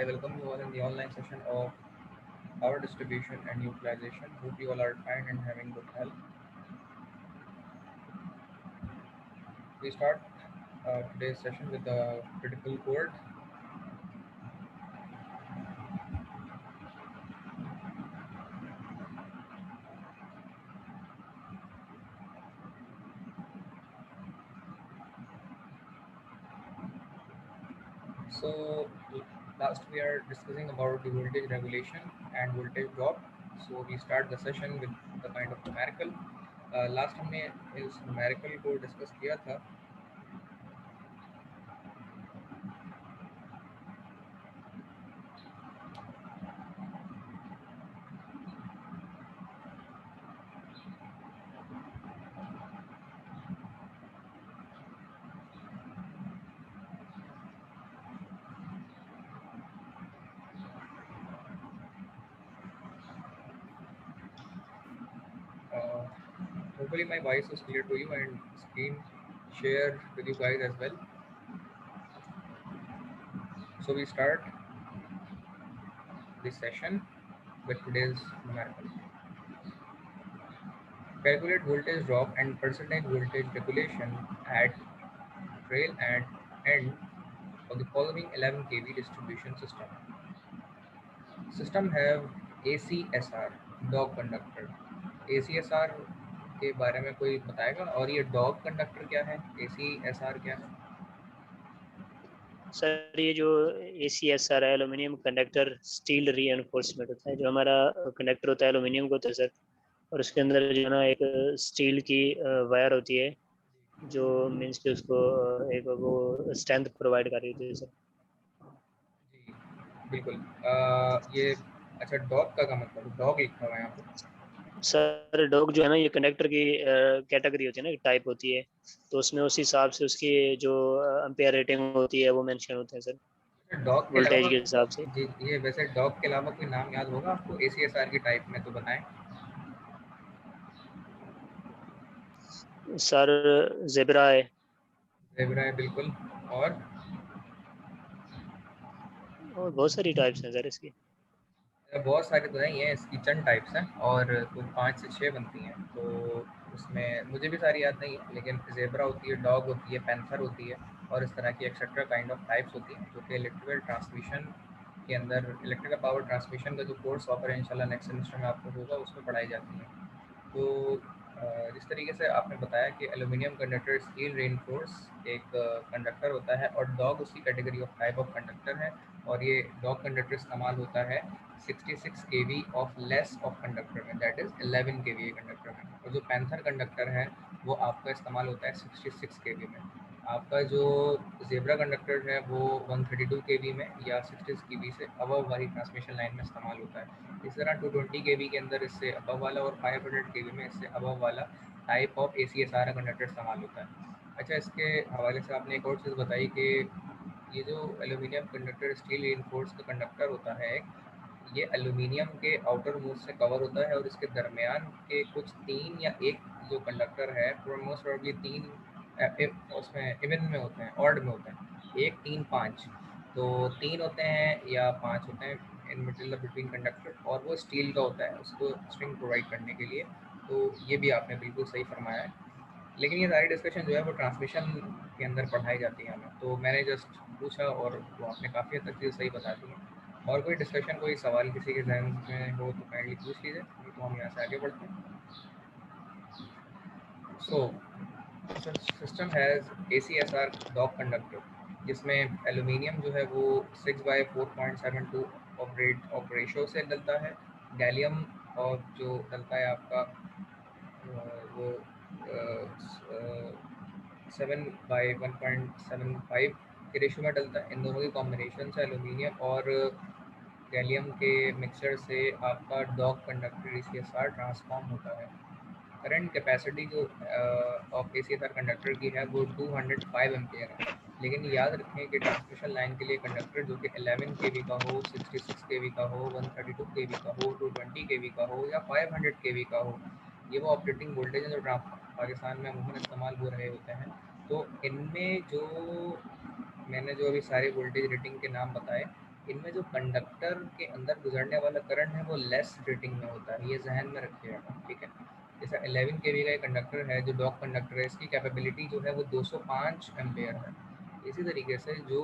I welcome you all in the online session of power distribution and utilization. Hope you all are fine and having good health. We start today's session with the critical code. So last we are discussing about the voltage regulation and voltage drop. So we start the session with the kind of numerical. Last हमने इस numerical को discuss किया था. Hopefully my voice is clear to you and screen share with you guys as well. So we start this session with today's numerical. Calculate voltage drop and percentage voltage regulation at trail and end of the following 11 kV distribution system. System have ACSR dog conductor. ACSR के बारे में कोई बताएगा और ये dog conductor क्या है, ACSR क्या है? सर ये जो ACSR है एल्यूमिनियम कंडक्टर स्टील रीएनफोर्समेंट होता है। जो हमारा कंडक्टर होता है एल्यूमिनियम का होता है सर, और उसके अंदर जो है ना एक स्टील की वायर होती है जो मीन्स कि उसको एक वो स्ट्रेंथ प्रोवाइड कर रही होती है सर। जी बिल्कुल। ये अच्छा डॉग का मतलब डॉग लिखा हुआ है यहाँ पे। सर डॉग जो है ना ये कंडक्टर की कैटेगरी होती है ना, टाइप होती है, तो उसमें उस हिसाब से उसकी जो एम्पेयर रेटिंग होती है वो मेंशन होता है सर डॉग के वोल्टेज अलावा के हिसाब से। जी ये वैसे डॉग के अलावा कोई नाम याद होगा आपको ACSR की टाइप में तो बताएं। सर ज़ेब्रा है। ज़ेब्रा है बिल्कुल। और बहुत सारी टाइप्स हैं सर इसकी। बहुत सारी तो नहीं है, इसकी चंद टाइप्स हैं और कुल 5 से 6 बनती हैं। तो उसमें मुझे भी सारी याद नहीं है, लेकिन ज़ेब्रा होती है, डॉग होती है, पैंथर होती है और इस तरह की एक्सेट्रा काइंड ऑफ टाइप्स होती हैं जो कि इलेक्ट्रिकल ट्रांसमिशन के अंदर इलेक्ट्रिकल पावर ट्रांसमिशन का जो कोर्स ऑफर है इंशाल्लाह नेक्स्ट सेमेस्टर में आपको होगा उसमें पढ़ाई जाती है। तो जिस तरीके से आपने बताया कि एल्यूमिनियम कंडक्टर स्टील रेनफोर्स एक कंडक्टर होता है और डॉग उसकी category of type of conductor है और ये डॉग कंडक्टर इस्तेमाल होता है 66 kV of less of conductor में, दैट इज़ 11 kV कंडक्टर में। और जो पैंथर कंडक्टर है वो आपका इस्तेमाल होता है 66 kV में। आपका जो ज़ेब्रा कंडक्टर है वो 132 kV में या 66 kV से अबव वाली ट्रांसमिशन लाइन में इस्तेमाल होता है। इस तरह 220 kV के अंदर इससे अबव वाला और 500 kV में इससे अबव वाला टाइप ऑफ ACSR कंडक्टर इस्तेमाल होता है। अच्छा इसके हवाले से आपने एक और चीज़ बताई कि ये जो एल्यूमिनियम कंडक्टर स्टील रीइंफोर्स्ड का कंडक्टर होता है ये एल्यूमिनियम के आउटर मोस्ट से कवर होता है और इसके दरमियान के कुछ 3 या 1 जो कंडक्टर है मोस्ट प्रोबेबली 3 उसमें इवन में होते हैं, ऑड में होते हैं, 1 3 5, तो 3 होते हैं या 5 होते हैं इन मिडिल बिटवीन कंडक्टर और वो स्टील का होता है उसको स्ट्रिंग प्रोवाइड करने के लिए। तो ये भी आपने बिल्कुल सही फरमाया है, लेकिन ये सारी डिस्कशन जो है वो ट्रांसमिशन के अंदर पढ़ाई जाती है हमें, तो मैंने जस्ट पूछा और वो आपने काफ़ी हद तक चीज़ सही बता दी है। और कोई डिस्कशन कोई सवाल किसी के जहन में हो तो काइंडली पूछ लीजिए, नहीं तो हम यहाँ से आगे बढ़ते हैं। So system has ACSR dog conductor जिसमें एल्यूमिनियम जो है वो 6/4.72 ऑफ रेशो से डलता है। गैलियम और जो डलता है आपका वो 7/1.75 के रेशो में डलता है। इन दोनों की कॉम्बिनेशन से एल्यूमिनियम और गैलियम के मिक्सचर से आपका डॉग कंडक्टर ACSR ट्रांसफॉर्म होता है। करंट कैपेसिटी जो ऑफ ACSR कंडक्टर की है वो 205 एम्पेयर है, लेकिन याद रखें कि ट्रांसमिशन लाइन के लिए कंडक्टर जो कि 11 kV का हो, 66 kV का हो, 132 kV का हो, 220 kV का हो या 500 kV का हो, ये वो ऑपरेटिंग वोल्टेज है जो पाकिस्तान में अमूमन इस्तेमाल हो रहे होते हैं। तो इनमें जो मैंने जो अभी सारे वोल्टेज रेटिंग के नाम बताए, इनमें जो कंडक्टर के अंदर गुजरने वाला करंट है वो लेस रेटिंग में होता है, ये जहन में रखिएगा, ठीक है। जैसा 11 केवी का एक कंडक्टर है जो डॉग कंडक्टर है, इसकी कैपेबिलिटी जो है वो 205 एम्पेयर है। इसी तरीके से जो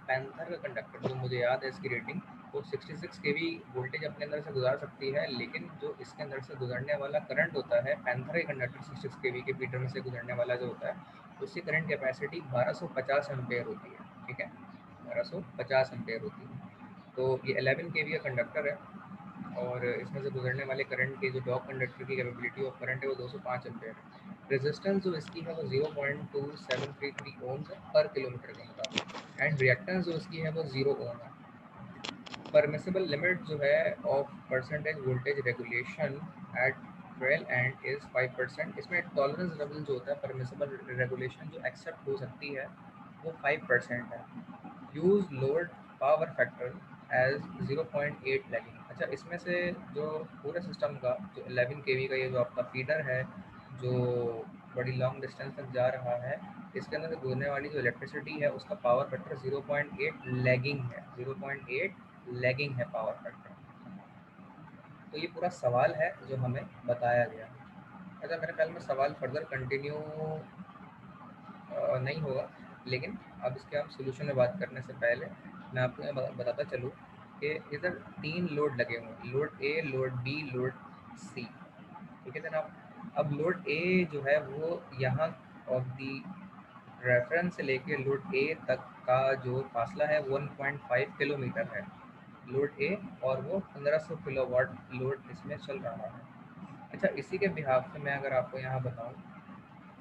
पैंथर का कंडक्टर, जो मुझे याद है इसकी रेटिंग, वो 66 केवी वोल्टेज अपने अंदर से गुजार सकती है, लेकिन जो इसके अंदर से गुजरने वाला करंट होता है पैंथर के कंडक्टर 66 केवी के फीडर में से गुजरने वाला जो होता है, उसकी करंट कैपेसिटी 1250 एम्पेयर होती है, ठीक है, 1250 एम्पेयर होती है। तो ये 11 केवी का कंडक्टर है और इसमें से गुजरने वाले करंट के जो डॉग कंडक्टर की कैपेबिलिटी ऑफ करंट है वो 205 एम्पेयर है। रेजिस्टेंस जो इसकी है वो 0.2733 ओम्स है पर किलोमीटर के मुताबिक, एंड रिएक्टेंस जो इसकी है वो 0 ओम है। परमिसिबल लिमिट जो है of percentage voltage regulation at trail end is 5%। इसमें टॉलरेंस लेवल जो होता है परमिसिबल रेगुलेशन जो एक्सेप्ट हो सकती है वो 5% है। Use load power factor as 0.8 lagging. अच्छा, इसमें से जो पूरे सिस्टम का जो 11 केवी का ये जो आपका फीडर है जो बड़ी लॉन्ग डिस्टेंस तक जा रहा है, इसके अंदर से गुजरने वाली जो इलेक्ट्रिसिटी है उसका पावर फैक्टर 0.8 लैगिंग है, 0.8 लैगिंग है पावर फैक्टर। तो ये पूरा सवाल है जो हमें बताया गया। अच्छा, मेरे ख्याल में सवाल फर्दर कंटिन्यू नहीं होगा, लेकिन अब इसके हम सोल्यूशन में बात करने से पहले मैं आपको यहाँ बताता चलूँ कि इधर 3 लोड लगे हुए हैं, load A, load B, load सी, ठीक है जनाब। अब लोड ए जो है वो यहाँ ऑफ दी रेफरेंस से लेके लोड ए तक का जो फासला है 1.5 किलोमीटर है, लोड ए, और वो 1500 किलोवाट लोड इसमें चल रहा है। अच्छा, इसी के बिहाफ से मैं अगर आपको यहाँ बताऊँ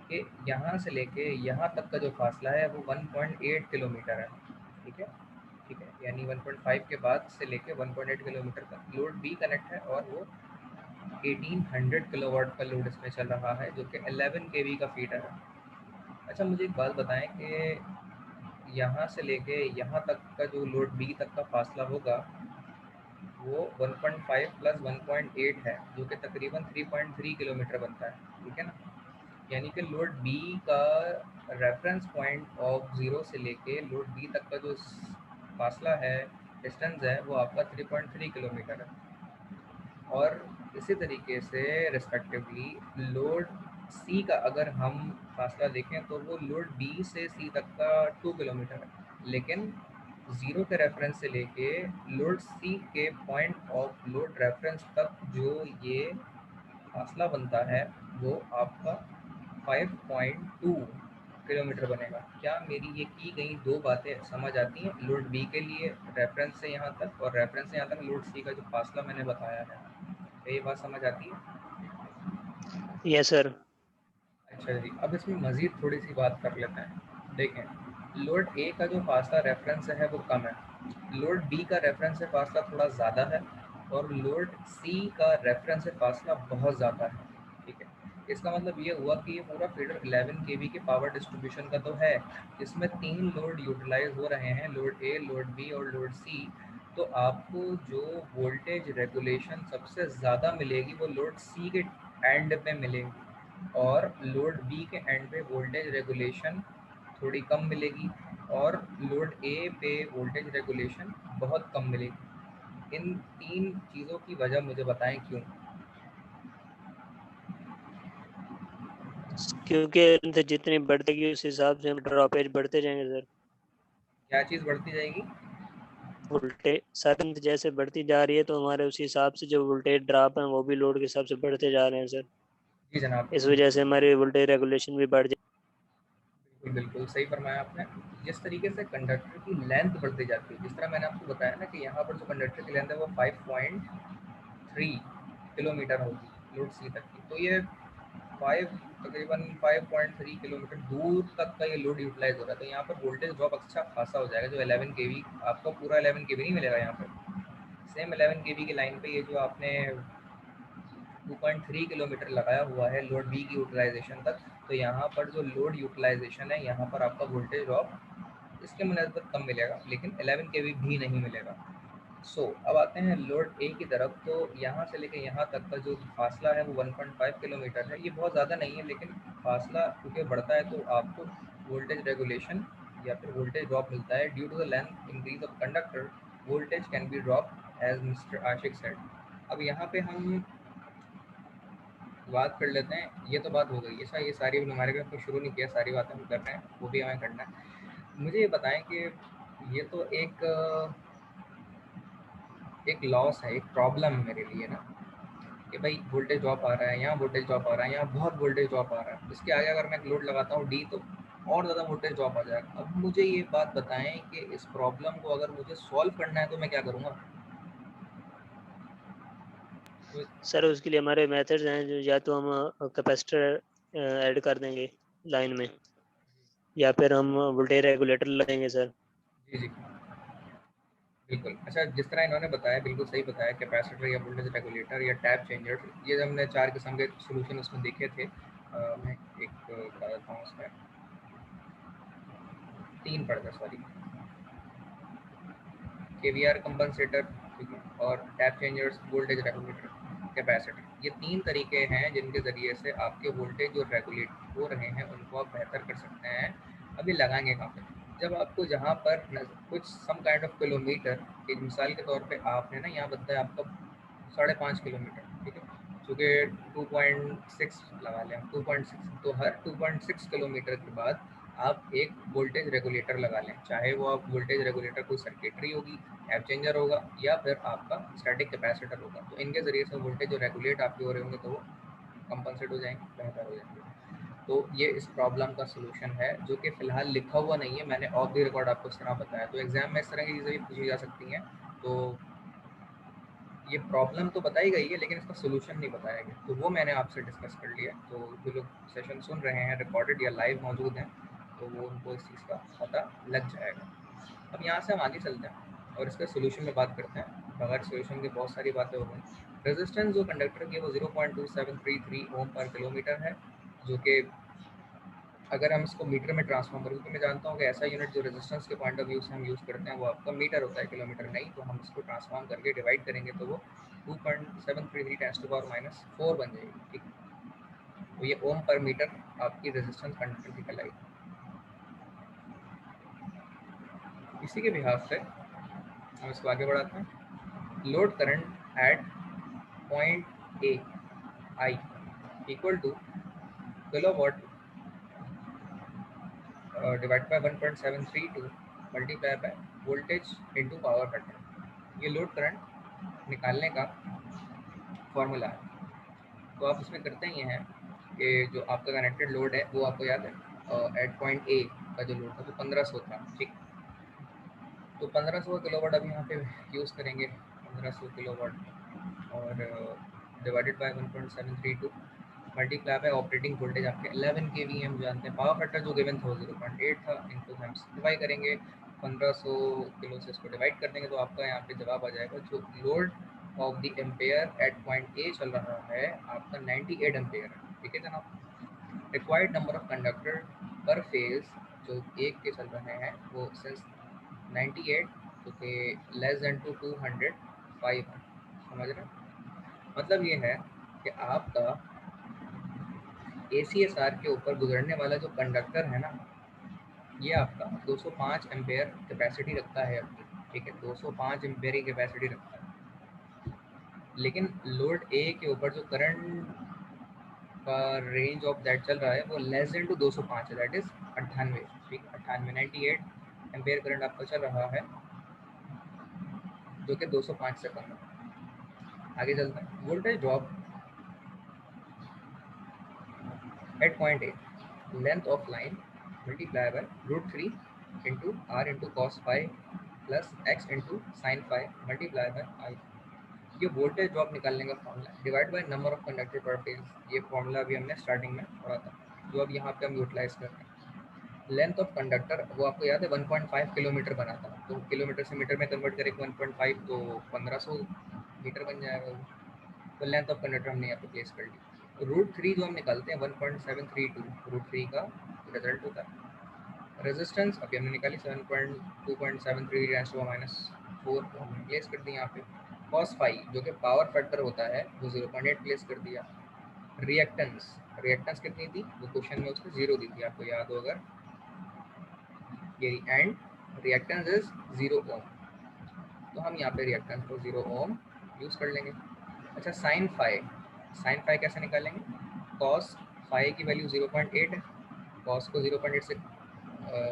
कि यहाँ से लेके यहाँ तक का जो फासला है वो 1.8 किलोमीटर है, ठीक है, ठीक है, यानी 1.5 के बाद से लेके 1.8 किलोमीटर का लोड बी कनेक्ट है और वो 1800 किलोवाट का लोड इसमें चल रहा है जो कि 11 केवी का फीडर है। अच्छा, मुझे एक बात बताएं कि यहाँ से लेके यहाँ तक का जो लोड बी तक का फासला होगा वो 1.5 प्लस 1.8 है जो कि तकरीबन 3.3 किलोमीटर बनता है, ठीक है ना। यानी कि लोड बी का रेफरेंस पॉइंट ऑफ ज़ीरो से लेके लोड बी तक का जो फासला है, डिस्टेंस है, वो आपका 3.3 किलोमीटर है। और इसी तरीके से रिस्पेक्टिवली लोड सी का अगर हम फासला देखें तो वो लोड बी से सी तक का 2 किलोमीटर है, लेकिन ज़ीरो के रेफरेंस से लेके लोड सी के पॉइंट ऑफ लोड रेफरेंस तक जो ये फासला बनता है वो आपका 5.2 किलोमीटर बनेगा। क्या मेरी ये की गई दो बातें समझ आती हैं? लोड बी के लिए रेफरेंस से यहाँ तक और रेफरेंस से यहाँ तक लोड सी का जो फासला मैंने बताया है, क्या ये बात समझ आती है? Yes sir. अच्छा जी, अब इसमें मज़ीद थोड़ी सी बात कर लेते हैं। देखें, लोड ए का जो फासला रेफरेंस से है वो कम है, लोड बी का रेफरेंस से फासला थोड़ा ज़्यादा है, और लोड सी का रेफरेंस से फासला बहुत ज़्यादा है, ठीक है। इसका मतलब ये हुआ कि ये पूरा फीडर 11 केवी के पावर डिस्ट्रीब्यूशन का तो है, इसमें 3 लोड यूटिलाइज हो रहे हैं, लोड ए, लोड बी और लोड सी। तो आपको जो वोल्टेज रेगुलेशन सबसे ज़्यादा मिलेगी वो लोड सी के एंड पे मिलेगी, और लोड बी के एंड पे वोल्टेज रेगुलेशन थोड़ी कम मिलेगी, और लोड ए पे वोल्टेज रेगुलेशन बहुत कम मिलेगी। इन 3 चीज़ों की वजह मुझे बताएं क्यों? क्योंकि जितनी बढ़ेगी उस हिसाब से हम ड्रॉपेज बढ़ते जाएंगे सर। क्या चीज़ बढ़ती जाएगी? वोल्टेज करंट जैसे बढ़ती जा रही है तो हमारे उस हिसाब से जो वोल्टेज ड्रॉप है वो भी लोड के हिसाब से बढ़ते जा रहे हैं सर। जी जनाब, इस वजह से हमारी वोल्टेज रेगुलेशन भी बढ़ बिल्कुल बिल्कुल सही फरमाया आपने। जिस तरीके से कंडक्टर की लेंथ बढ़ती जाती है, जिस तरह मैंने आपको बताया ना कि यहाँ पर जो कंडक्टर की लेंथ है वो 5.3 किलोमीटर होगी लोड सी तक की, तो ये 5 तकरीबन 5.3 किलोमीटर दूर तक का ये लोड यूटिलाइज हो रहा है। तो यहाँ पर वोल्टेज ड्रॉप अच्छा खासा हो जाएगा। जो 11 केवी, आपको पूरा 11 केवी नहीं मिलेगा यहाँ पर, सेम 11 केवी की लाइन पे ये जो आपने 2.3 किलोमीटर लगाया हुआ है लोड बी की यूटिलाइजेशन तक, तो यहाँ पर जो लोड यूटिलाइजेशन है यहाँ पर आपका वोल्टेज ड्रॉप इसके मुनस्बत कम मिलेगा, लेकिन 11 केवी भी नहीं मिलेगा। अब आते हैं लोड ए की तरफ। तो यहाँ से लेके यहाँ तक का जो फासला है वो 1.5 किलोमीटर है। ये बहुत ज़्यादा नहीं है, लेकिन फासला क्योंकि बढ़ता है तो आपको वोल्टेज रेगुलेशन या फिर वोल्टेज ड्रॉप मिलता है। Due to the length increase of conductor voltage can be drop as mister Ashiq said. अब यहाँ पे हम बात कर लेते हैं, ये तो बात हो गई है, ये सारी हमारे को शुरू नहीं किया, सारी बातें हम कर रहे हैं, वो भी हमें करना है। मुझे ये बताएं कि ये तो एक लॉस है, एक प्रॉब्लम है मेरे लिए ना, कि भाई वोल्टेज ड्रॉप आ रहा है, यहाँ वोल्टेज ड्रॉप आ रहा है, यहाँ बहुत वोल्टेज ड्रॉप आ रहा है, इसके आगे अगर मैं एक लोड लगाता हूँ डी तो और ज़्यादा वोल्टेज ड्रॉप आ जाएगा। अब मुझे ये बात बताएं कि इस प्रॉब्लम को अगर मुझे सॉल्व करना है तो मैं क्या करूँगा? तो सर उसके लिए हमारे मेथड्स हैं, जो या तो हम कैपेसिटर ऐड कर देंगे लाइन में, या फिर हम वोल्टेज रेगुलेटर लगाएंगे सर। जी जी बिल्कुल। अच्छा, जिस तरह इन्होंने बताया बिल्कुल सही बताया, कैपेसिटर या वोल्टेज रेगुलेटर या टैप चेंजर, ये हमने 4 किस्म के सॉल्यूशन उसमें देखे थे। मैं एक बता देता हूँ उसमें, 3 पढ़ था सॉरी, केवीआर कंपनसेटर, ठीक है, और tap changers, voltage regulator, capacitor. ये 3 तरीके हैं जिनके ज़रिए से आपके वोल्टेज जो रेगुलेट हो रहे हैं उनको आप बेहतर कर सकते हैं। अभी लगाएंगे कहाँ पे? जब आपको जहाँ पर कुछ सम काइंड ऑफ किलोमीटर, एक मिसाल के तौर पे आपने ना यहाँ बताया आपका 5.5 किलोमीटर, ठीक है, चूँकि 2.6 लगा लें हम, 2.6, तो हर 2.6 किलोमीटर के बाद आप एक वोल्टेज रेगुलेटर लगा लें, चाहे वो आप वोल्टेज रेगुलेटर कोई सर्किटरी होगी, टैप चेंजर होगा, या फिर आपका स्टैटिक कैपेसिटर होगा। तो इनके ज़रिए से वोल्टेज जो रेगुलेट आपके हो रहे होंगे तो वो कंपनसेट हो जाएंगे, बेहतर हो जाएंगे। तो ये इस प्रॉब्लम का सोल्यूशन है, जो कि फ़िलहाल लिखा हुआ नहीं है, मैंने ऑफ द रिकॉर्ड आपको इस तरह बताया। तो एग्ज़ाम में इस तरह की चीज़ें भी पूछी जा सकती हैं। तो ये प्रॉब्लम तो बताई गई है, लेकिन इसका सोल्यूशन नहीं बताया गया, तो वो मैंने आपसे डिस्कस कर लिया। तो जो लोग सेशन सुन रहे हैं, रिकॉर्डेड या लाइव मौजूद हैं, तो वो उनको इस चीज़ का पता लग जाएगा। अब यहाँ से हम आगे चलते हैं और इसके सोल्यूशन में बात करते हैं। बगैर सोल्यूशन के बहुत सारी बातें हो गई। रेजिस्टेंस जो कंडक्टर की है वो 0.2733 ओम पर किलोमीटर है, जो कि अगर हम इसको मीटर में ट्रांसफॉर्म करें, तो मैं जानता हूँ कि ऐसा यूनिट जो रेजिस्टेंस के पॉइंट ऑफ व्यू से हम यूज़ करते हैं वो आपका मीटर होता है, किलोमीटर नहीं। तो हम इसको ट्रांसफॉर्म करके डिवाइड करेंगे तो वो 2.733 10⁻⁴ बन जाएगी, ठीक। तो ये ओम पर मीटर आपकी रेजिस्टेंस कंडक्टर की कहलाएगी। इसी के बिहाफ से हम इसको आगे बढ़ाते हैं। Load current eight point A I equal to kilowatt divide by 1.732 multiply by voltage into power factor. ये लोड करंट निकालने का फॉर्मूला है। तो आप इसमें करते ही हैं कि जो आपका कनेक्टेड लोड है वो आपको याद है, एट पॉइंट ए का जो लोड था वो 1500 था, ठीक। तो 1500 किलोवाट अब यहाँ पे यूज़ करेंगे, 1500 किलोवाट और divided by 1.732 multiply by operating voltage आपके 11 kV हम जानते हैं। पावर फैक्टर जो गिवन था वो 0.8 था, इनको हम सिम्प्लीफाई करेंगे, 1500 किलो से इसको डिवाइड कर देंगे तो आपका यहाँ पे जवाब आ जाएगा। जो load of the ampere at point A चल रहा है आपका 98 एम्पेयर है, ठीक है जनाब। Required number of conductor per phase जो एक के चल रहे हैं वो सिंस 98 जो कि लेस देन टू 200 5 है, समझ रहे हैं? मतलब ये है कि आपका ACSR के ऊपर गुजरने वाला जो कंडक्टर है ना, ये आपका 205 एम्पेयर कैपेसिटी रखता है अपनी, ठीक है, 205 एम्पेयर की कैपेसिटी रखता है। लेकिन लोड ए के ऊपर जो करंट का रेंज ऑफ दैट चल रहा है वो लेस देन टू 205 है, दैट इज 98, ठीक, 98 98 एम्पेयर करंट आपका चल रहा है, जो कि 205 से कम है। आगे चलते हैं। Voltage drop at point A, length of line multiply by √3 into R into cos five plus x into sine five multiply by I. ये वोल्टेज ड्रॉप निकालने का फॉर्मूला है, divide by number of conductor per phase. ये formula भी हमने starting में पढ़ा था, जो अब यहाँ पे हम यूटिलाइज कर रहे हैं। लेंथ ऑफ कंडक्टर वो आपको याद है 1.5 किलोमीटर बना था, तो किलोमीटर से मीटर में कन्वर्ट करेंगे 1.5 तो 1500 मीटर बन जाएगा वो। तो लेंथ ऑफ कंडक्टर हमने यहाँ पे प्लेस कर ली। √3 जो हम निकालते हैं 1.732 √3 का रिजल्ट होता है। रेजिस्टेंस अभी हमने निकाली 7.2.73 10⁻⁴ 0.4 प्लेस कर दिया यहाँ पे। कॉस फाई जो कि पावर फैक्टर होता है वो 0.8 प्लेस कर दिया। रिएक्टेंस, रिएक्टेंस कितनी थी, वो क्वेश्चन में उसने 0 दी थी, आपको याद हो अगर, ये एंड रिएक्टेंस इज 0 ओम, तो हम यहाँ पे रिएक्टेंस को 0 ओम यूज़ कर लेंगे। अच्छा साइन फाई, साइन फाई कैसे निकालेंगे, कॉस फाई की वैल्यू 0.8 है, कॉस को 0.8 से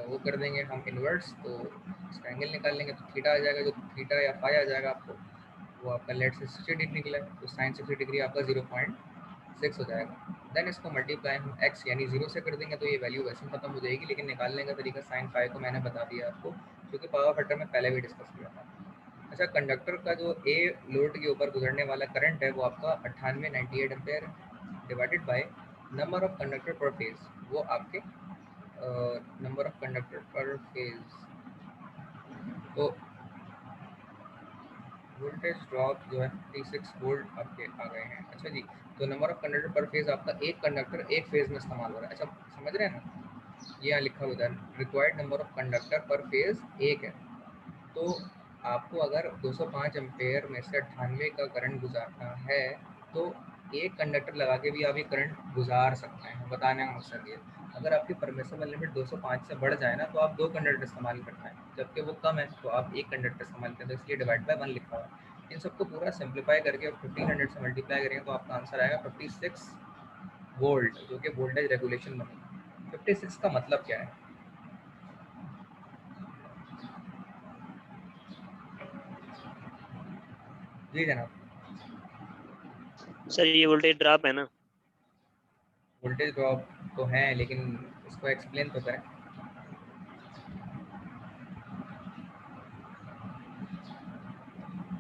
वो कर देंगे हम इन्वर्स, तो इसका एंगल निकाल लेंगे, तो थीटा आ जाएगा, जो थीटा या फाई आ जाएगा आपको, वो आपका लेट से 60 डिग्री निकला है, तो साइन 60 डिग्री आपका 0.6 हो जाएगा। देन इसको मल्टीप्लाई हम x यानी 0 से कर देंगे, तो ये वैल्यू वैसे ही खत्म हो जाएगी, लेकिन निकालने का तरीका साइन फाई को मैंने बता दिया आपको, क्योंकि पावर फैक्टर में पहले भी डिस्कस किया था। अच्छा कंडक्टर का जो ए लोड के ऊपर गुजरने वाला करंट है वो आपका 98 ampere divided by number of conductor per phase, वो आपके number of conductor per phase, तो वोल्टेज ड्रॉप जो है 36 वोल्ट आपके आ गए हैं। अच्छा जी, तो number of conductor per phase आपका एक कंडक्टर एक फेज में इस्तेमाल हो रहा है। अच्छा समझ रहे हैं ना, ये यहाँ लिखा हुआ है required number of conductor per phase एक है, तो आपको अगर 205 एम्पेयर में से 98 का करंट गुजारना है, तो एक कंडक्टर लगा के भी आप ये करंट गुजार सकते हैं। बताने का मकसद ये, अगर आपकी परमिसिबल लिमिट 205 से बढ़ जाए ना, तो आप 2 कंडक्टर इस्तेमाल करते हैं, जबकि वो कम है तो आप एक कंडक्टर इस्तेमाल करते हैं, इसलिए डिवाइड बाय 1 लिखा हुआ है। इन सबको पूरा सिंप्लीफाई करके और 1500 से मल्टीप्लाई करेंगे तो आपका आंसर आएगा 56 वोल्ट, जो कि वोल्टेज रेगुलेशन बनेगा। 56 का मतलब क्या है, जी जनाब। सर ये वोल्टेज ड्रॉप है ना? वोल्टेज ड्रॉप तो है, लेकिन इसको एक्सप्लेन तो करें।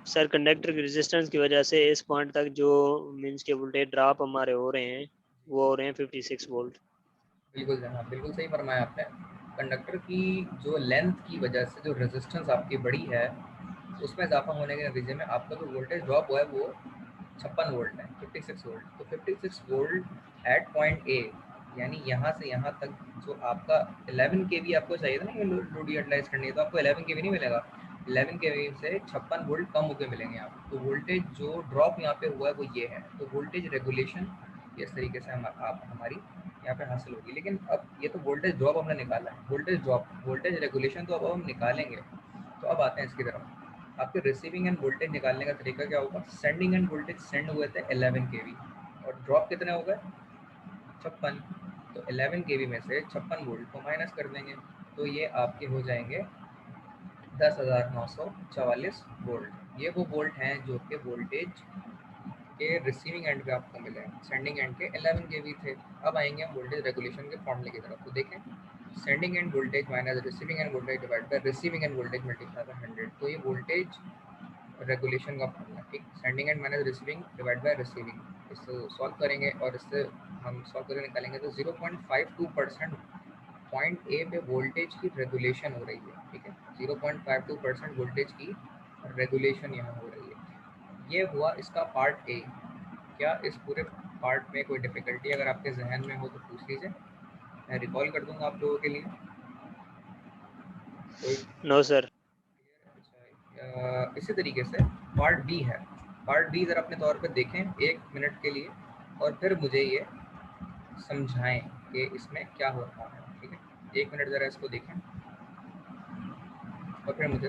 सर कंडक्टर की रेजिस्टेंस की वजह से इस पॉइंट तक जो मींस के वोल्टेज ड्रॉप हमारे हो रहे हैं वो हो रहे हैं 56 वोल्ट। बिल्कुल जनाब, बिल्कुल सही फरमाया आपने। कंडक्टर की जो लेंथ की वजह से जो रेजिस्टेंस आपकी बड़ी है, उसमें इजाफा होने के नतीजे में आपका जो वोल्टेज ड्रॉप हुआ है वो 56 वोल्ट है, 56 वोल्ट। तो 56 वोल्ट एट पॉइंट ए, यानी यहाँ से यहाँ तक जो आपका 11 के वी आपको चाहिए था ना, ये लोड यूटिलाइज करनी है, तो आपको 11 के वी नहीं मिलेगा, 11 के वी से 56 वोल्ट कम होकर मिलेंगे आपको। तो वोल्टेज जो ड्रॉप यहाँ पे हुआ है वो ये है, तो वोल्टेज रेगुलेशन इस तरीके से हम आप हमारी यहाँ पे हासिल होगी। लेकिन अब ये तो वोल्टेज ड्रॉप हमने निकाला है, वोल्टेज ड्रॉप वोल्टेज रेगुलेशन तो अब हम निकालेंगे। तो अब आते हैं इसकी तरफ। आपके रिसीविंग एंड वोल्टेज निकालने का तरीका क्या होगा, सेंडिंग एंड वोल्टेज सेंड हुए थे 11 के और ड्रॉप कितने हो गए 56, तो 11 के में से 56 वोल्ट को माइनस कर देंगे, तो ये आपके हो जाएंगे 10,944 वोल्ट। ये वो वोल्ट हैं जो कि वोल्टेज के रिसीविंग एंड पे आपको मिले, सेंडिंग एंड के 11 के थे। अब आएंगे हम वोल्टेज रेगुलेशन के फॉर्मूले की तरफ, तो देखें sending end voltage minus receiving end voltage divide by receiving end voltage multiply by 100, तो ये वोल्टेज रेगुलेशन का फॉर्मूला, ठीक, sending end minus receiving divide by receiving. इसको सॉल्व करेंगे और इससे हम सॉल्व करके निकालेंगे, तो 0.52% पॉइंट ए पे वोल्टेज की रेगुलेशन हो रही है, ठीक है, 0.52% वोल्टेज की रेगुलेशन यहाँ हो रही है। ये हुआ इसका पार्ट ए। क्या इस पूरे पार्ट में कोई डिफ़िकल्टी अगर आपके जहन में हो तो पूछ लीजिए, मैं रिकॉल कर दूंगा आप लोगों के लिए। कोई नो सर। इसी तरीके से पार्ट बी है, पार्ट बी ज़रा अपने तौर पे देखें 1 मिनट के लिए, और फिर मुझे ये समझाएं कि इसमें क्या हो रहा है, ठीक है, 1 मिनट ज़रा इसको देखें और फिर मुझे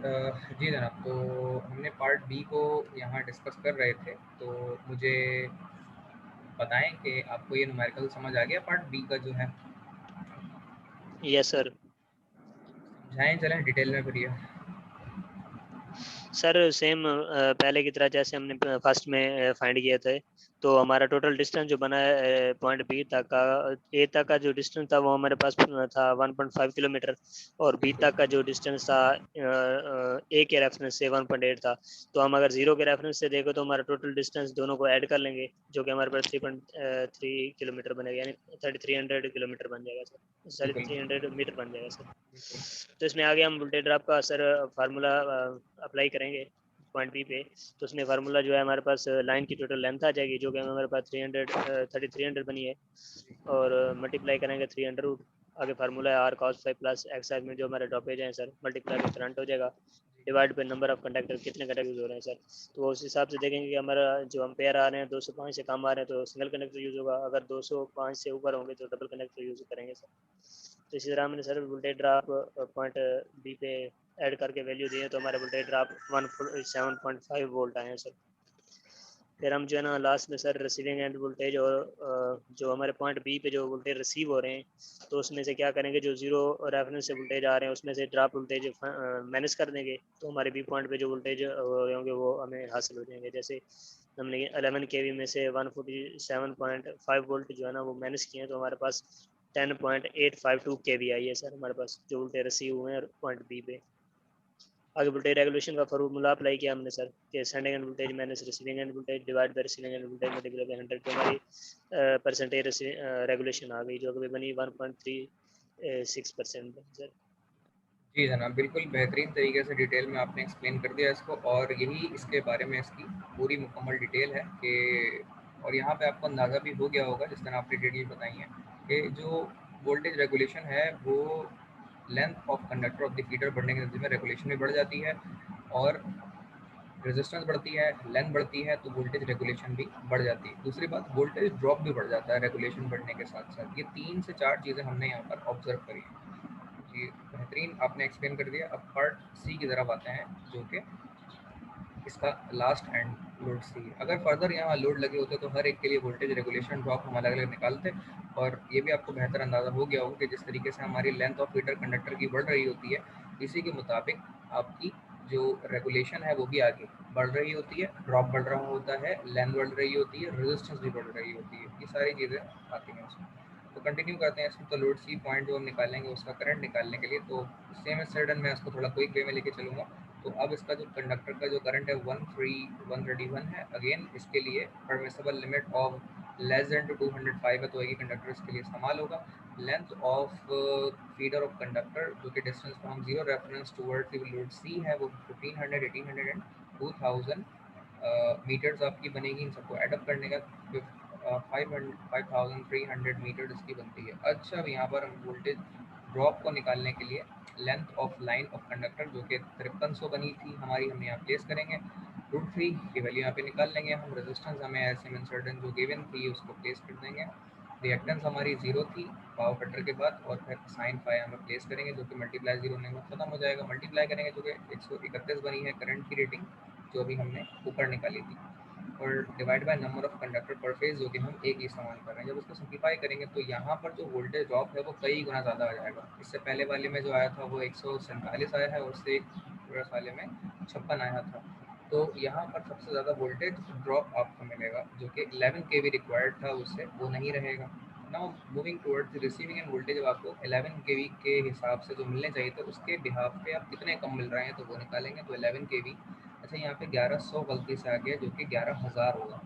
जी जनाब, तो हमने पार्ट बी को यहाँ डिस्कस कर रहे थे, तो मुझे बताएं कि आपको ये न्यूमेरिकल समझ आ गया पार्ट बी का जो है? Yes sir. समझाएं, चलें डिटेल में फिर ये। सर सेम पहले की तरह जैसे हमने फर्स्ट में फाइंड किया था, तो हमारा टोटल डिस्टेंस जो बना है पॉइंट बी तक का, ए तक का जो डिस्टेंस था वो हमारे पास था 1.5 किलोमीटर, और बी बिल्कुल तक का जो डिस्टेंस था ए के रेफरेंस से 1.8 था। तो हम अगर जीरो के रेफरेंस से देखो तो हमारा टोटल डिस्टेंस दोनों को ऐड कर लेंगे, जो कि हमारे पास 3.3 किलोमीटर बनेगा, यानी 3300 किलोमीटर बन जाएगा सर, सॉरी बिल्कुल 300 मीटर बन जाएगा सर। बिल्कुल। तो इसमें आगे हम वोल्टेज ड्रॉप का सर फार्मूला अप्लाई करेंगे पॉइंट बी पे। तो उसमें फार्मूला जो है हमारे पास लाइन की टोटल लेंथ आ जाएगी, जो कि हमारे पास 300 बनी है, और मल्टीप्लाई करेंगे 300 आगे फार्मूला है R cos five plus X में जो हमारे टॉपेज हैं सर, मल्टीप्लाई पे करंट हो जाएगा, डिवाइड पे नंबर ऑफ कंडक्टर, कितने कंडक्टर यूज हो रहे हैं सर। तो उस हिसाब से देखेंगे कि हमारा जो अम्पेयर आ रहे हैं 205 से कम आ रहे हैं तो सिंगल कंडक्टर यूज होगा, अगर 205 से ऊपर होंगे तो डबल कंडक्टर यूज करेंगे सर। तो इसी तरह हमने sir voltage drop point B पे ऐड करके वैल्यू दिए, तो हमारे वोल्टेज ड्रॉप 107.5 वोल्ट आए हैं सर। फिर हम जो है ना लास्ट में सर रिसीविंग एंड वोल्टेज और जो हमारे पॉइंट बी पे जो वोल्टेज रिसीव हो रहे हैं, तो उसमें से क्या करेंगे, जो जीरो रेफरेंस से वोल्टेज आ रहे हैं उसमें से ड्रॉप वोल्टेज माइनस कर देंगे, तो हमारे बी पॉइंट पे जो वोल्टेज हो रहे होंगे वो हमें हासिल हो जाएंगे। जैसे हमने 11 के वी में से 147.5 वोल्ट जो है ना वो माइनस किए हैं, तो हमारे पास 10.852 के वी आई है सर हमारे पास, जो वोल्टेज रिसीव हुए हैं पॉइंट बी पे। आगे वोल्टेज रेगुलेशन का फॉर्मूला अप्लाई किया हमने सर, कि sending end voltage minus receiving end voltage divide by receiving end voltage multiply by 100, तो हमारी परसेंटेज रेगुलेशन आ गई, जो कि बनी 1.36% सर। जी जनाब, बिल्कुल बेहतरीन तरीके से डिटेल में आपने एक्सप्लेन कर दिया इसको, और यही इसके बारे में इसकी पूरी मुकम्मल डिटेल है कि, और यहाँ पे आपको अंदाज़ा भी हो गया होगा जिस तरह आपने डिटेल बताई है कि जो वोल्टेज रेगुलेशन है वो length of conductor of the feeder बढ़ने के नतीजे में रेगुलेशन भी बढ़ जाती है, और रेजिस्टेंस बढ़ती है, लेंथ बढ़ती है, तो वोल्टेज रेगुलेशन भी बढ़ जाती है। दूसरी बात, वोल्टेज ड्रॉप भी बढ़ जाता है रेगुलेशन बढ़ने के साथ साथ। ये 3 से 4 चीज़ें हमने यहाँ पर ऑब्जर्व करी हैं। जी बेहतरीन आपने एक्सप्लेन कर दिया। अब पार्ट सी की तरफ आते हैं, जो कि इसका लास्ट एंड लोड सी है। अगर फर्दर यहाँ लोड लगे होते तो हर एक के लिए वोल्टेज रेगुलेशन ड्रॉप हम अलग अलग निकालते, और ये भी आपको बेहतर अंदाज़ा हो गया होगा कि जिस तरीके से हमारी लेंथ ऑफ फीडर कंडक्टर की बढ़ रही होती है, इसी के मुताबिक आपकी जो रेगुलेशन है वो भी आगे बढ़ रही होती है, ड्रॉप बढ़ रहा होता है, लेंथ बढ़ रही होती है, रेजिस्टेंस भी बढ़ रही होती है। ये सारी चीज़ें आती हैं उसमें। तो कंटिन्यू करते हैं इसमें। तो लोड सी पॉइंट जो हम निकालेंगे उसका करंट निकालने के लिए, तो सेम सडन मैं इसको थोड़ा क्विक वे में लेके चलूँगा। तो अब इसका जो कंडक्टर का जो करंट है 131 है। अगेन इसके लिए permissible limit of less than two 205 है, तो एक ही कंडक्टर इसके लिए इस्तेमाल होगा। Length of feeder of conductor, जो कि distance from zero reference toward the load सी है, वो 1500, 1800 एंड 2000 मीटर्स आपकी बनेगी। इन सबको एडअप करने का 5300 मीटर इसकी बनती है। अच्छा, अब यहाँ पर हम वोल्टेज ड्रॉप को निकालने के लिए length of line of conductor, जो कि 5300 बनी थी हमारी, हमने यहाँ प्लेस करेंगे। √3 की वैल्यू यहाँ पे निकाल लेंगे हम। रेजिस्टेंस हमें ऐसे में सर्टन जो गिवन थी उसको प्लेस कर देंगे। रिएक्टेंस हमारी 0 थी पावर फैक्टर के बाद, और फिर साइन फाई हमें प्लेस करेंगे, जो कि मल्टीप्लाई 0 होने में खत्म हो जाएगा। मल्टीप्लाई करेंगे, जो कि 131 बनी है करंट की रेटिंग, जो अभी हमने ऊपर निकाली थी, और divide by number of conductor per phase, जो कि हम एक ही इस्तेमाल कर रहे हैं। जब उसको सिंप्लीफाई करेंगे तो यहाँ पर जो वोल्टेज ड्रॉप है वो कई गुना ज़्यादा आ जाएगा। इससे पहले वाले में जो आया था वो 147 आया है, और उससे एक वाले में 56 आया था। तो यहाँ पर सबसे ज़्यादा वोल्टेज ड्रॉप आपको मिलेगा, जो कि 11 के वी रिक्वायर्ड था, उससे वो नहीं रहेगा। Now moving towards receiving end voltage, जब आपको 11 के वी के हिसाब से जो मिलने चाहिए तो उसके बिहाफ पे आप कितने कम मिल रहे हैं तो वो निकालेंगे। तो 11 के वी, अच्छा यहाँ पे 1100 गलती से आ गया, जो कि 11,000 होगा।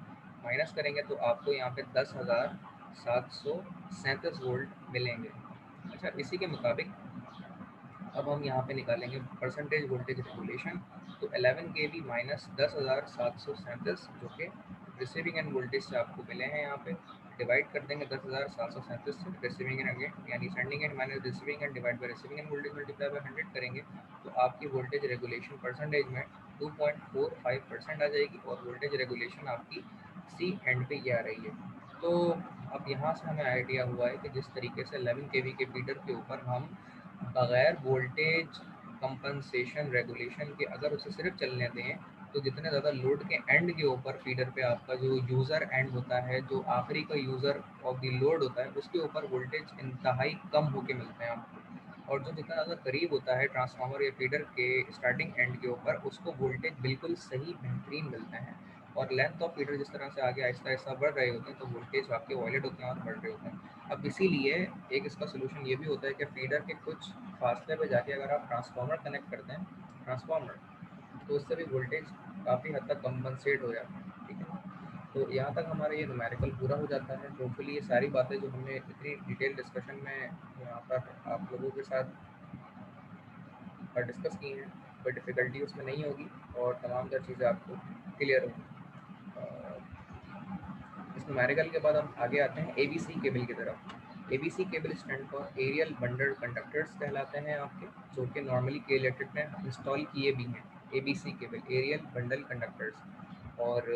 माइनस करेंगे तो आपको यहाँ पे 10,737 वोल्ट मिलेंगे। अच्छा, इसी के मुताबिक अब हम यहाँ पे निकालेंगे परसेंटेज वोल्टेज रेगुलेशन। तो 11 के वी माइनस 10,737, जो कि रिसीविंग एंड वोल्टेज से आपको मिले हैं, यहाँ पे डिवाइड कर देंगे 10,737 से रिसीविंग एंड अगेन, यानी sending end minus receiving end divide by receiving end voltage multiply by 100 करेंगे, तो आपकी वोल्टेज रेगुलेशन परसेंटेज में 2.45% आ जाएगी, और वोल्टेज रेगुलेशन आपकी सी एंड पे ये आ रही है। तो अब यहाँ से हमें आइडिया हुआ है कि जिस तरीके से 11 के वी के फीडर के ऊपर हम बगैर वोल्टेज कंपनसेशन रेगुलेशन के अगर उसे सिर्फ चलने दें तो जितने ज़्यादा लोड के एंड के ऊपर फीडर पे आपका जो यूज़र एंड होता है, जो आखिरी का यूज़र ऑफ द लोड होता है, उसके ऊपर वोल्टेज इंतहाई कम होके मिलते हैं आपको। और जो जितना ज़्यादा करीब होता है ट्रांसफार्मर या फीडर के स्टार्टिंग एंड के ऊपर, उसको वोल्टेज बिल्कुल सही बेहतरीन मिलते हैं। और लेंथ ऑफ फीडर जिस तरह से आगे आहिस्ता आहिस्ता बढ़ रहे होते हैं तो वोल्टेज आपके वॉयलेट होते हैं और बढ़ रहे होते हैं। अब इसीलिए एक इसका सोल्यूशन ये भी होता है कि फीडर के कुछ फासले पे जाके अगर आप ट्रांसफार्मर कनेक्ट करते हैं, ट्रांसफार्मर, तो उससे भी वोल्टेज काफ़ी हद तक कंपनसेट हो जाता है, ठीक है। तो यहाँ तक हमारा ये न्यूमेरिकल पूरा हो जाता है। होपफुली ये सारी बातें जो हमने इतनी डिटेल डिस्कशन में यहाँ पर आप लोगों के साथ डिस्कस की हैं, कोई डिफ़िकल्टी उसमें नहीं होगी और तमाम तर चीज़ें आपको क्लियर होंगी। इस न्यूमेरिकल के बाद हम आगे आते हैं एबीसी केबल की तरफ। ABC cable stand for aerial bundle conductors कहलाते हैं आपके, जो कि नॉर्मली के इलेक्ट्रिक में इंस्टॉल किए भी हैं। ABC cable, aerial bundle conductors. और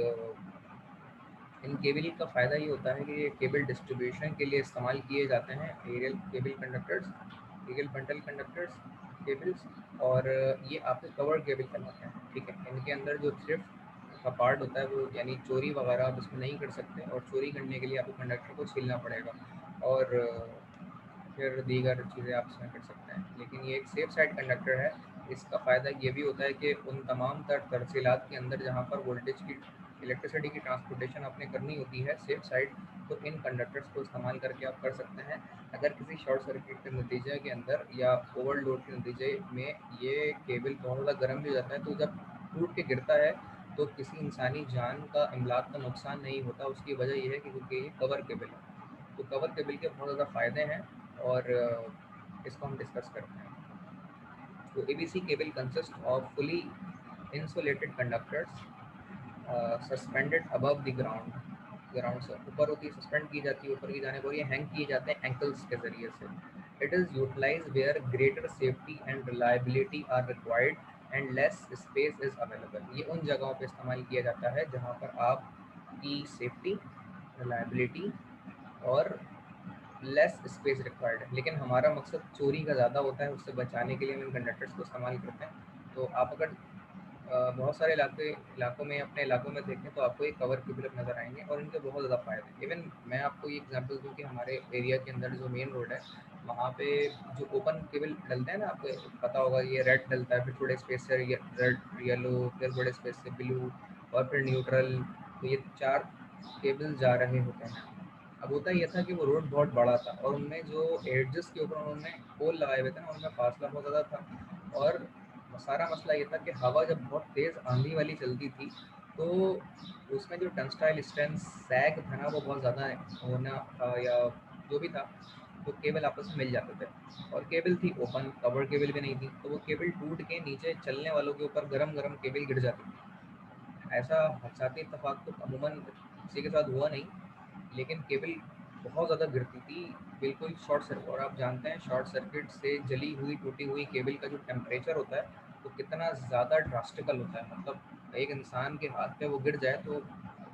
इन केबल का फ़ायदा ये होता है कि ये केबल डिस्ट्रीब्यूशन के लिए इस्तेमाल किए जाते हैं, aerial cable conductors, aerial bundle conductors cables. और ये आपके कवर केबल कहलाते हैं, ठीक है। इनके अंदर जो थ्रिफ्ट का पार्ट होता है वो, यानी चोरी वगैरह आप इसमें नहीं कर सकते, और चोरी करने के लिए आपको कंडक्टर को छीलना पड़ेगा और फिर दीगर चीज़ें आप इसमें कर सकते हैं। लेकिन ये एक सेफ साइड कंडक्टर है। इसका फ़ायदा ये भी होता है कि उन तमाम तरसीलात के अंदर जहाँ पर वोल्टेज की, इलेक्ट्रिसिटी की ट्रांसपोर्टेशन आपने करनी होती है सेफ साइड, तो इन कंडक्टर्स को इस्तेमाल करके आप कर सकते हैं। अगर किसी शॉर्ट सर्किट के नतीजे के अंदर या ओवरलोड के नतीजे में ये केबल बहुत ज़्यादा गर्म भी हो जाता है, तो जब टूट के गिरता है तो किसी इंसानी जान का, इमलाक का नुकसान नहीं होता। उसकी वजह यह है कि क्योंकि ये कवर केबल है। तो कवर केबल के बहुत ज़्यादा फ़ायदे हैं और इसको हम डिस्कस करते हैं। तो ABC cable consist of fully insulated conductors suspended above the ground. Ground से ऊपर होती है, सस्पेंड की जाती है ऊपर की जाने पर, ये हैंग किए जाते हैं एंकल्स के ज़रिए से। It is utilise where greater safety and reliability are required and less space is available. ये उन जगहों पे इस्तेमाल किया जाता है जहाँ पर आपकी सेफ्टी, रिलायबिलिटी और लेस स्पेस रिक्वायर्ड है। लेकिन हमारा मकसद चोरी का ज़्यादा होता है, उससे बचाने के लिए हम इन कंडक्टर्स को इस्तेमाल करते हैं। तो आप अगर बहुत सारे इलाकों में, अपने इलाकों में देखें तो आपको ये कवर केबल नज़र आएंगे और इनके बहुत ज़्यादा फ़ायदे। इवन मैं आपको ये एग्जांपल दूं कि हमारे एरिया के अंदर जो मेन रोड है, वहाँ पे जो ओपन केबल डलते हैं ना, आपको पता होगा ये रेड डलता है, फिर थोड़े स्पेस से ये रेड, येलो, फिर बड़े स्पेस से ब्लू और फिर न्यूट्रल। तो ये 4 केबल जा रहे होते हैं। अब होता ये था कि वो रोड बहुत बड़ा था और उनमें जो एड्जेस के ऊपर उन्होंने पोल लगाए हुए थे ना, उनमें फासला बहुत ज़्यादा था। और सारा मसला ये था कि हवा जब बहुत तेज़ आंधी वाली चलती थी तो उसमें जो टंगस्टाइल स्ट्रेंथ सैग था ना, वो बहुत ज़्यादा होना था या जो भी था, तो केबल आपस में मिल जाते थे। और केबल थी ओपन, कवर केबल भी नहीं थी, तो वो केबल टूट के नीचे चलने वालों के ऊपर गरम गरम केबल गिर जाती थी। ऐसा हादसाती इत्तेफाक तो अमूमन किसी के साथ हुआ नहीं, लेकिन केबल बहुत ज़्यादा गिरती थी, बिल्कुल शॉर्ट सर्किट। और आप जानते हैं शॉर्ट सर्किट से जली हुई, टूटी हुई केबल का जो टेम्परेचर होता है वो कितना ज़्यादा ड्रास्टिकल होता है। मतलब एक इंसान के हाथ पे वो गिर जाए तो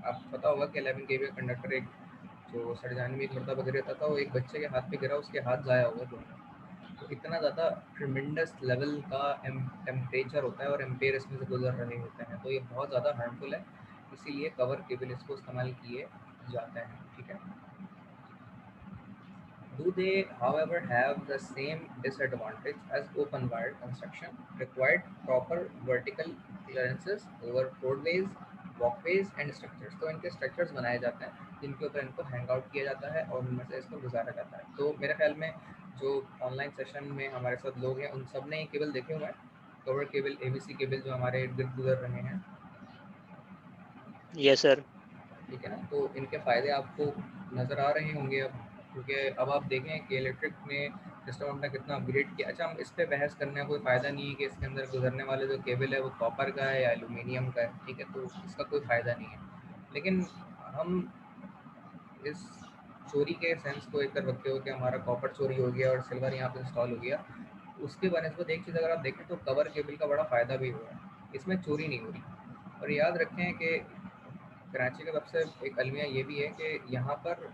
आप पता होगा कि 11 केबल कंडक्टर, एक जो 97 मरतबा गिर था वो एक बच्चे के हाथ पे गिरा, उसके हाथ ज़ाया हुआ दोनों। तो इतना ज़्यादा ट्रिमेंडस लेवल का टेम्परेचर होता है और एम्पेयर इसमें से गुजर रहे होते हैं, तो ये बहुत ज़्यादा हार्मफुल है। इसीलिए कवर केबल इसको इस्तेमाल किए जाते हैं, ठीक है। Do they, however, have the same disadvantage as open wire construction? Required proper vertical clearances over roadways, walkways and structures. तो इनके structures बनाए जाते हैं जिनके ऊपर इनको हैंग आउट किया जाता है और उनमें से इसको गुजारा जाता है। तो मेरे ख्याल में जो ऑनलाइन सेशन में हमारे साथ लोग हैं उन सब ने ये केबल देखे हुए हैं, कवर केबल, एबीसी केबल जो हमारे इर्द गिर्द गुजर रहे हैं, यस सर। ठीक है ना। तो इनके फ़ायदे आपको नज़र आ रहे होंगे अब, क्योंकि अब आप देखें कि इलेक्ट्रिक में सिस्टम अपना कितना अपग्रेड किया। अच्छा, हम इस पे बहस करने का कोई फ़ायदा नहीं है कि इसके अंदर गुजरने वाले जो केबल है वो कॉपर का है या एल्यूमिनियम का है, ठीक है, तो इसका कोई फ़ायदा नहीं है। लेकिन हम इस चोरी के सेंस को एक तरफ रखते हो कि हमारा कॉपर चोरी हो गया और सिल्वर यहाँ पे इंस्टॉल हो गया, उसके बनस्बत एक चीज़ अगर आप देखें तो कवर केबल का बड़ा फ़ायदा भी हुआ है, इसमें चोरी नहीं हो रही। और याद रखें कि कराची का सबसे एक अलमिया ये भी है कि यहाँ पर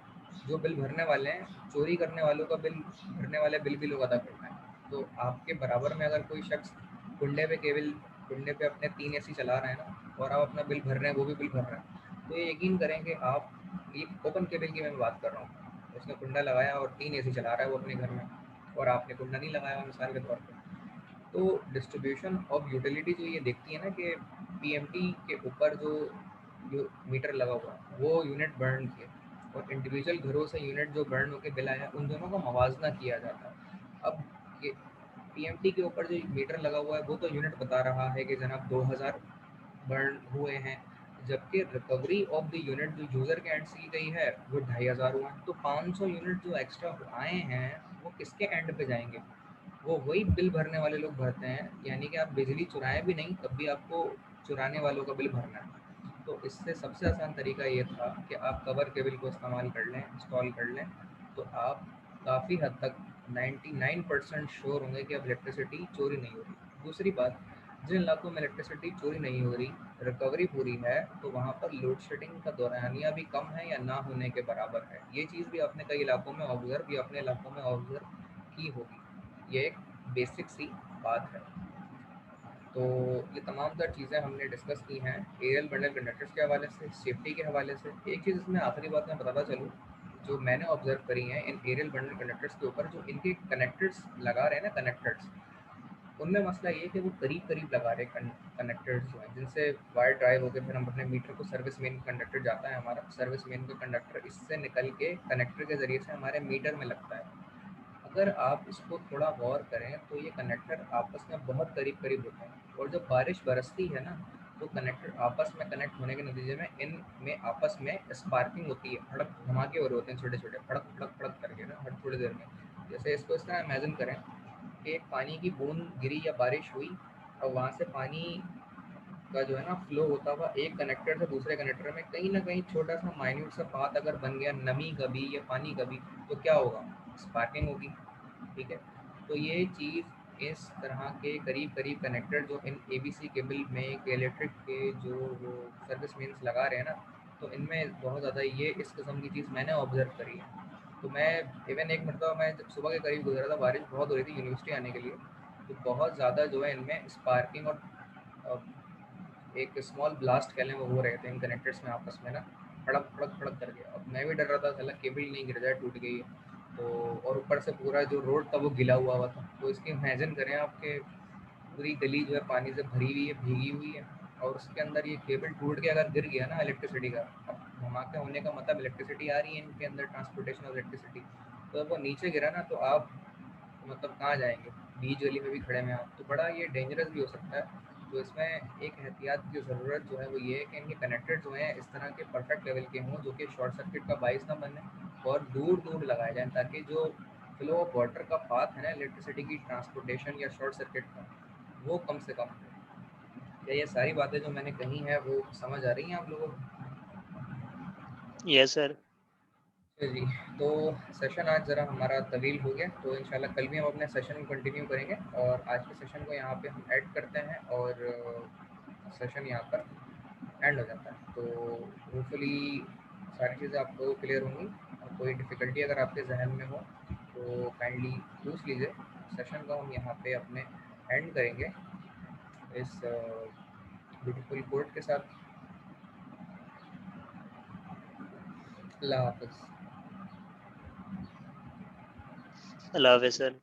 जो बिल भरने वाले हैं, चोरी करने वालों का बिल, भरने वाले बिल भी लोग अदा करते हैं। तो आपके बराबर में अगर कोई शख्स कुंडे पे अपने 3 एसी चला रहे हैं ना, और आप अपना बिल भर रहे हैं, वो भी बिल भर रहे हैं, तो ये यकीन करें कि आप, ये ओपन केबल की मैं बात कर रहा हूँ, उसने कुंडा लगाया और 3 एसी चला रहा है वो अपने घर में, और आपने कुंडा नहीं लगाया मिसाल के तौर पर। तो डिस्ट्रीब्यूशन ऑफ यूटिलिटी जो ये देखती है ना कि पीएमटी के ऊपर जो मीटर लगा हुआ है वो यूनिट बर्न किए, और इंडिविजुअल घरों से यूनिट जो बर्न होकर बिल आया उन दोनों का मवाजना किया जाता है। अब ये पीएमटी के ऊपर जो मीटर लगा हुआ है वो तो यूनिट बता रहा है कि जनाब 2000 बर्न हुए हैं, जबकि रिकवरी ऑफ द यूनिट जो यूज़र के एंड से की गई है वो 2500 हुआ है। तो 500 यूनिट जो एक्स्ट्रा आए हैं वो किसके एंड पे जाएंगे? वो वही बिल भरने वाले लोग भरते हैं, यानी कि आप बिजली चुराएं भी नहीं तब भी आपको चुराने वालों का बिल भरना है। तो इससे सबसे आसान तरीका ये था कि आप कवर केबल को इस्तेमाल कर लें, इंस्टॉल कर लें, तो आप काफ़ी हद तक 99% श्योर होंगे कि अब इलेक्ट्रिसिटी चोरी नहीं हो रही। दूसरी बात, जिन इलाकों में इलेक्ट्रिसिटी चोरी नहीं हो रही, रिकवरी पूरी है, तो वहाँ पर लोड शेडिंग का दौरानिया भी कम है या ना होने के बराबर है। ये चीज़ भी आपने कई इलाकों में ऑब्जर्व या अपने इलाकों में ऑब्जर्व की होगी। ये एक बेसिक सी बात है। तो ये तमाम तर चीज़ें हमने डिस्कस की हैं एरियल बंडल कंडक्टर्स के हवाले से, सेफ्टी के हवाले से। एक चीज़ इसमें आखिरी बात मैं बताता चलूँ, जो मैंने ऑब्जर्व करी है इन एरियल बंडल कंडक्टर्स के ऊपर, जो इनके कनेक्टर्स लगा रहे हैं ना, कनेक्टर्स, उनमें मसला ये है कि वो करीब करीब लगा रहे हैं कनेक्टर्स जो हैं, जिनसे वायर ड्राइव होकर फिर हम अपने मीटर को सर्विस मेन कंडक्टर जाता है हमारा, सर्विस मेन का कंडक्टर इससे निकल के कनेक्टर के ज़रिए से हमारे मीटर में लगता है। अगर आप इसको थोड़ा गौर करें तो ये कनेक्टर आपस में बहुत करीब करीब होते हैं, और जब बारिश बरसती है ना, तो कनेक्टर आपस में कनेक्ट होने के नतीजे में इनमें आपस में स्पार्किंग होती है, फड़क धमाके हो रहे होते हैं छोटे छोटे, फड़क फड़क फड़क करके ना, हर थोड़ी देर में। जैसे इसको इस तरह इमेजिन करें कि एक पानी की बूंद गिरी या बारिश हुई, और वहाँ से पानी का जो है ना फ्लो होता हुआ एक कनेक्टर से दूसरे कनेक्टर में कहीं ना कहीं छोटा सा माइन्यूट सा पाथ अगर बन गया, नमी का भी या पानी का भी, तो क्या होगा? स्पार्किंग होगी। ठीक है। तो ये चीज़ इस तरह के करीब करीब कनेक्टर जो इन एबीसी केबल में के इलेक्ट्रिक के जो वो सर्विस मेन्स लगा रहे हैं ना, तो इनमें बहुत ज़्यादा ये इस किस्म की चीज़ मैंने ऑब्जर्व करी है। तो मैं इवन एक मरतबा मैं जब सुबह के करीब गुजरा था, बारिश बहुत हो रही थी यूनिवर्सिटी आने के लिए, तो बहुत ज़्यादा जो है इनमें स्पार्किंग और एक स्मॉल ब्लास्ट कह लें वो हो रहे थे इन कनेक्टर्स में आपस में ना, फड़क फड़क फड़क करके। अब मैं भी डर रहा था साला केबल नहीं गिर जाए, टूट गई है तो, और ऊपर से पूरा जो रोड था वो गिला हुआ था। तो इसकी इमेजिन करें आपके पूरी गली जो है पानी से भरी हुई है, भीगी हुई है, और उसके अंदर ये केबल टूट के अगर गिर गया ना इलेक्ट्रिसिटी का, अब धमाका होने का मतलब इलेक्ट्रिसिटी आ रही है इनके अंदर, ट्रांसपोर्टेशन ऑफ इलेक्ट्रिसिटी, तो जब वो नीचे गिरा ना तो आप मतलब कहाँ जाएंगे? बीच गली में भी खड़े में आप, तो बड़ा ये डेंजरस भी हो सकता है। तो इसमें एक एहतियात की ज़रूरत जो है वो ये है कि इनके कनेक्टर जो हैं इस तरह के परफेक्ट लेवल के हों, जो कि शॉर्ट सर्किट का बाइस ना बने, और दूर दूर लगाए जाएँ, ताकि जो फ्लो ऑफ वाटर का पाथ है ना इलेक्ट्रिसिटी की ट्रांसपोर्टेशन या शॉर्ट सर्किट का, वो कम से कम हो। क्या ये सारी बातें जो मैंने कही हैं वो समझ आ रही हैं आप लोगों को? Yes sir. जी। तो सेशन आज ज़रा हमारा तवील हो गया, तो इंशाल्लाह कल भी हम अपने सेशन को कंटिन्यू करेंगे, और आज के सेशन को यहाँ पे हम ऐड करते हैं, और सेशन यहाँ पर एंड हो जाता है। तो होपफुली सारी चीज़ें आपको क्लियर होंगी, और कोई डिफ़िकल्टी अगर आपके जहन में हो तो काइंडली पूछ लीजिए। सेशन को हम यहाँ पे अपने एंड करेंगे इस ब्यूटीफुल कोट के साथ। अल्लाह हाफ़िज़। अल्लाह हाफ़िज़ सर।